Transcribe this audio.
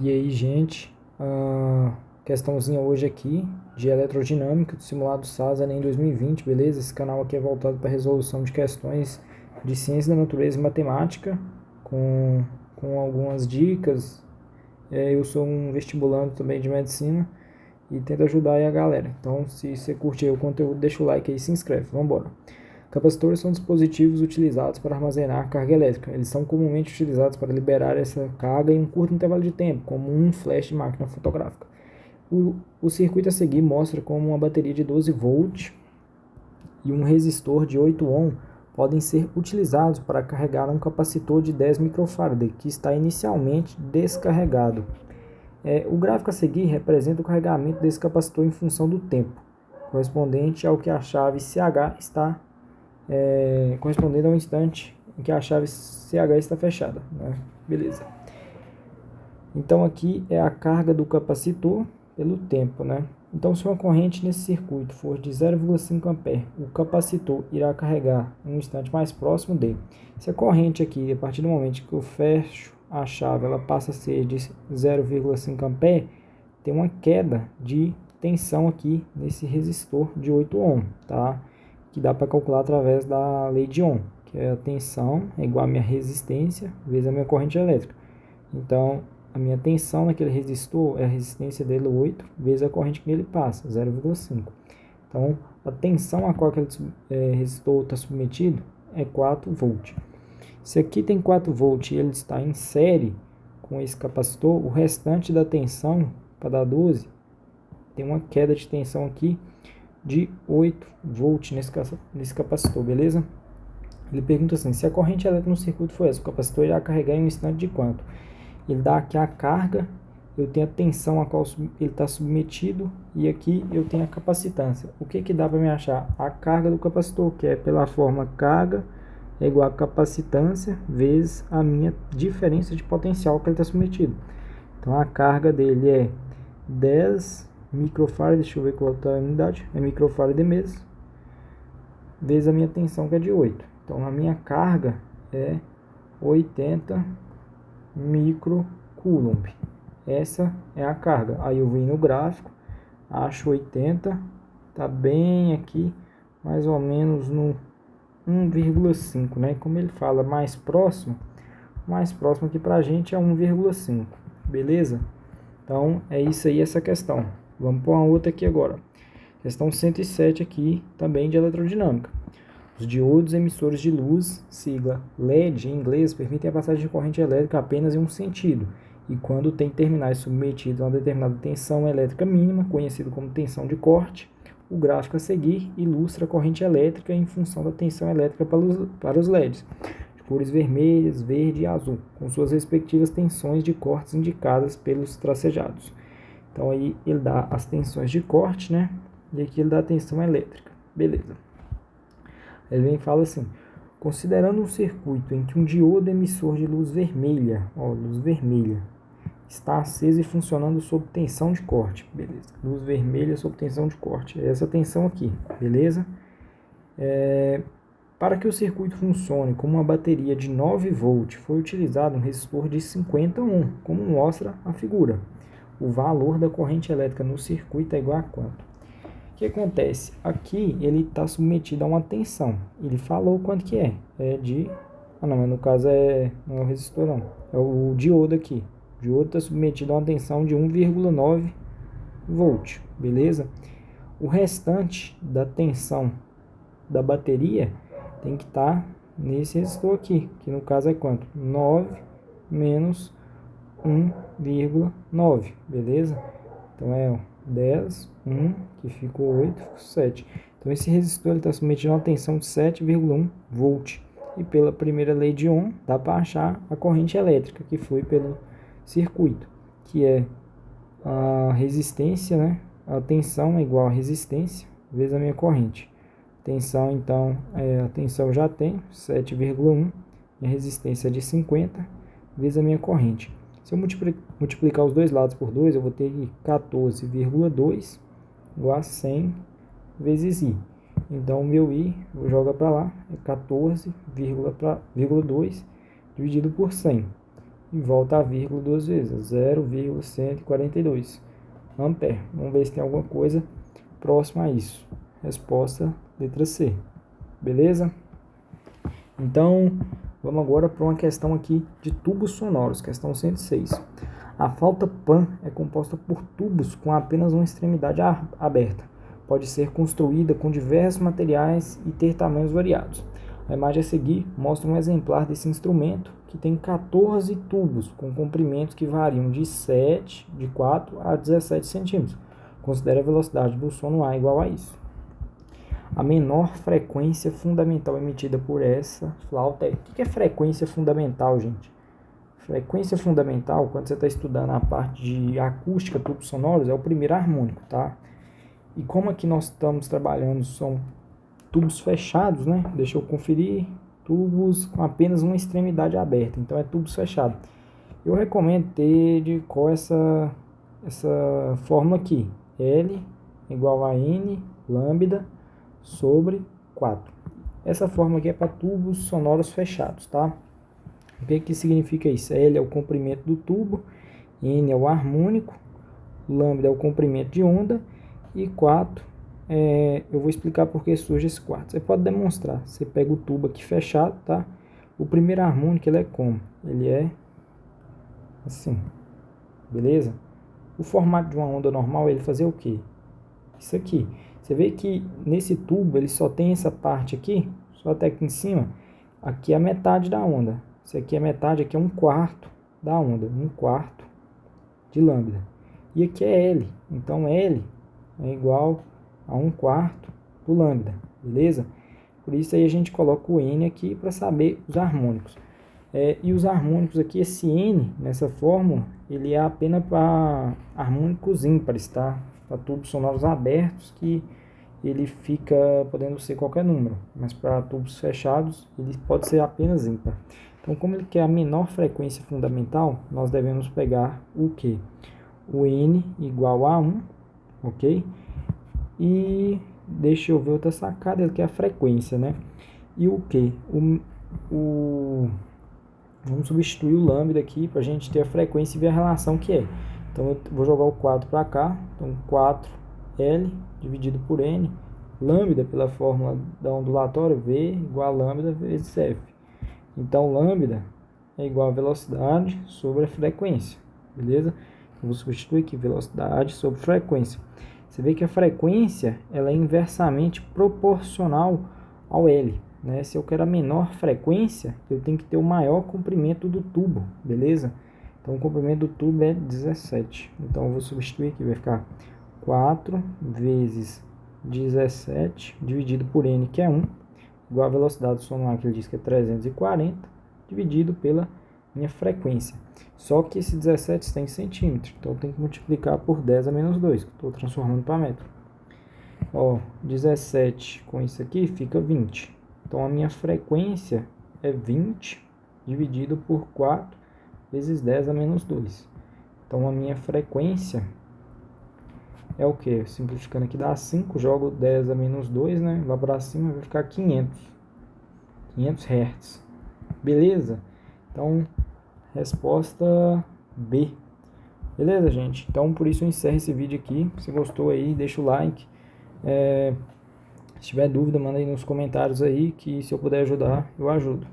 E aí, gente, questãozinha hoje aqui de eletrodinâmica do simulado SAS Enem 2020, beleza? Esse canal aqui é voltado para resolução de questões de ciência da natureza e matemática, com algumas dicas. Eu sou um vestibulando também de medicina e tento ajudar aí a galera. Então, se você curte aí o conteúdo, deixa o like aí e se inscreve. Vamos embora. Capacitores são dispositivos utilizados para armazenar carga elétrica. Eles são comumente utilizados para liberar essa carga em um curto intervalo de tempo, como um flash de máquina fotográfica. O circuito a seguir mostra como uma bateria de 12 volts e um resistor de 8 ohm podem ser utilizados para carregar um capacitor de 10 microfarad que está inicialmente descarregado. O gráfico a seguir representa o carregamento desse capacitor em função do tempo, correspondente ao que a chave CH está correspondendo ao instante em que a chave CH está fechada, né? Beleza. Então aqui é a carga do capacitor pelo tempo, né? Então se uma corrente nesse circuito for de 0,5 A, o capacitor irá carregar em um instante mais próximo de. Se a corrente aqui, a partir do momento que eu fecho a chave, ela passa a ser de 0,5 A, tem uma queda de tensão aqui nesse resistor de 8 ohm, tá? Que dá para calcular através da lei de Ohm, que é a tensão é igual a minha resistência vezes a minha corrente elétrica. Então, a minha tensão naquele resistor é a resistência dele 8 vezes a corrente que ele passa, 0,5. Então, a tensão a qual aquele resistor está submetido é 4 volts. Se aqui tem 4 volts e ele está em série com esse capacitor, o restante da tensão, para dar 12, tem uma queda de tensão aqui de 8 volts nesse capacitor, beleza? Ele pergunta assim, se a corrente elétrica no circuito for essa, o capacitor irá carregar em um instante de quanto? Ele dá aqui a carga, eu tenho a tensão a qual ele está submetido e aqui eu tenho a capacitância. O que dá para me achar? A carga do capacitor, que é pela forma carga é igual a capacitância vezes a minha diferença de potencial que ele está submetido. Então a carga dele é 10 microfarad, deixa eu ver qual é a unidade, é microfarad mesmo, vezes a minha tensão que é de 8. Então a minha carga é 80 microcoulomb. Essa é a carga. Aí eu vim no gráfico, acho 80, tá bem aqui, mais ou menos no 1,5, né? Como ele fala mais próximo aqui pra gente é 1,5, beleza? Então é isso aí essa questão. Vamos para uma outra aqui agora. Questão 107 aqui, também de eletrodinâmica. Os diodos emissores de luz, sigla LED em inglês, permitem a passagem de corrente elétrica apenas em um sentido, e quando tem terminais submetidos a uma determinada tensão elétrica mínima, conhecido como tensão de corte, o gráfico a seguir ilustra a corrente elétrica em função da tensão elétrica para os LEDs, de cores vermelhas, verde e azul, com suas respectivas tensões de cortes indicadas pelos tracejados. Então aí ele dá as tensões de corte, né? E aqui ele dá a tensão elétrica. Beleza. Ele vem e fala assim, considerando um circuito em que um diodo emissor de luz vermelha, está aceso e funcionando sob tensão de corte, beleza? Luz vermelha sob tensão de corte, é essa tensão aqui, beleza? Para que o circuito funcione como uma bateria de 9 volts, foi utilizado um resistor de 50 ohm, como mostra a figura. O valor da corrente elétrica no circuito é igual a quanto? O que acontece? Aqui ele está submetido a uma tensão. Ele falou quanto que é. É de... não, mas no caso não é o resistor não. É o diodo aqui. O diodo está submetido a uma tensão de 1,9 volt. Beleza? O restante da tensão da bateria tem que estar nesse resistor aqui. Que no caso é quanto? 9 menos 1,9. Beleza? Então é 10, 1, que ficou 8, ficou 7. Então esse resistor está submetido a uma tensão de 7,1 volt. E pela primeira lei de Ohm, dá para achar a corrente elétrica que flui pelo circuito, que é a resistência, né? A tensão é igual a resistência vezes a minha corrente. Tensão, então, a tensão já tem 7,1, e a resistência é de 50 vezes a minha corrente. Se eu multiplicar os dois lados por 2, eu vou ter 14,2 igual a 100 vezes I. Então, o meu I, vou jogar para lá, é 14,2 dividido por 100. e volta a vírgula duas vezes, 0,142 ampere. Vamos ver se tem alguma coisa próxima a isso. Resposta, letra C. Beleza? Então, vamos agora para uma questão aqui de tubos sonoros, questão 106. A flauta Pan é composta por tubos com apenas uma extremidade aberta. Pode ser construída com diversos materiais e ter tamanhos variados. A imagem a seguir mostra um exemplar desse instrumento que tem 14 tubos com comprimentos que variam de 4 a 17 centímetros. Considere a velocidade do som no ar igual a isso. A menor frequência fundamental emitida por essa flauta é... O que é frequência fundamental, gente? Frequência fundamental, quando você está estudando a parte de acústica, tubos sonoros, é o primeiro harmônico, tá? E como aqui nós estamos trabalhando, são tubos fechados, né? Deixa eu conferir. Tubos com apenas uma extremidade aberta, então é tubos fechados. Eu recomendo ter de qual essa fórmula aqui. L igual a N lambda sobre 4. Essa fórmula aqui é para tubos sonoros fechados, tá? O que significa isso? L é o comprimento do tubo, N é o harmônico, lambda é o comprimento de onda e 4, eu vou explicar por que surge esse 4. Você pode demonstrar. Você pega o tubo aqui fechado, tá? O primeiro harmônico ele é como? Ele é assim, beleza? O formato de uma onda normal é ele fazer o quê? Isso aqui. Você vê que nesse tubo ele só tem essa parte aqui, só até aqui em cima. Aqui é a metade da onda. Isso aqui é metade, aqui é 1/4 da onda, 1/4 de lambda. E aqui é L, então L é igual a 1/4 do lambda, beleza? Por isso aí a gente coloca o N aqui para saber os harmônicos. E os harmônicos aqui, esse N nessa fórmula, ele é apenas para harmônicos ímpares, tá? Para tubos sonoros abertos, que ele fica podendo ser qualquer número, mas para tubos fechados ele pode ser apenas ímpar. Então, como ele quer a menor frequência fundamental, nós devemos pegar o que? O N igual a 1, ok? E deixa eu ver outra sacada, ele quer a frequência, né? E o que? Vamos substituir o lambda aqui para a gente ter a frequência e ver a relação que é. Então, eu vou jogar o 4 para cá. Então, 4L dividido por N. Lambda, pela fórmula da ondulatória, V igual a lambda vezes F. Então, lambda é igual a velocidade sobre a frequência. Beleza? Eu vou substituir aqui velocidade sobre frequência. Você vê que a frequência ela é inversamente proporcional ao L. Né? Se eu quero a menor frequência, eu tenho que ter o maior comprimento do tubo, beleza? Então, o comprimento do tubo é 17. Então, eu vou substituir aqui, vai ficar 4 vezes 17 dividido por N, que é 1, igual a velocidade do som no ar, que ele diz que é 340, dividido pela minha frequência. Só que esse 17 está em centímetros, então eu tenho que multiplicar por 10 a menos 2, que estou transformando para metro. Ó, 17 com isso aqui fica 20. Então, a minha frequência é 20 dividido por 4 vezes 10 a menos 2. Então, a minha frequência é o que? Simplificando aqui dá 5, jogo 10 a menos 2, né? Lá para cima vai ficar 500 Hz. Beleza? Então, resposta B. Beleza, gente? Então, por isso eu encerro esse vídeo aqui. Se gostou aí, deixa o like. Se tiver dúvida, manda aí nos comentários aí, que se eu puder ajudar, eu ajudo.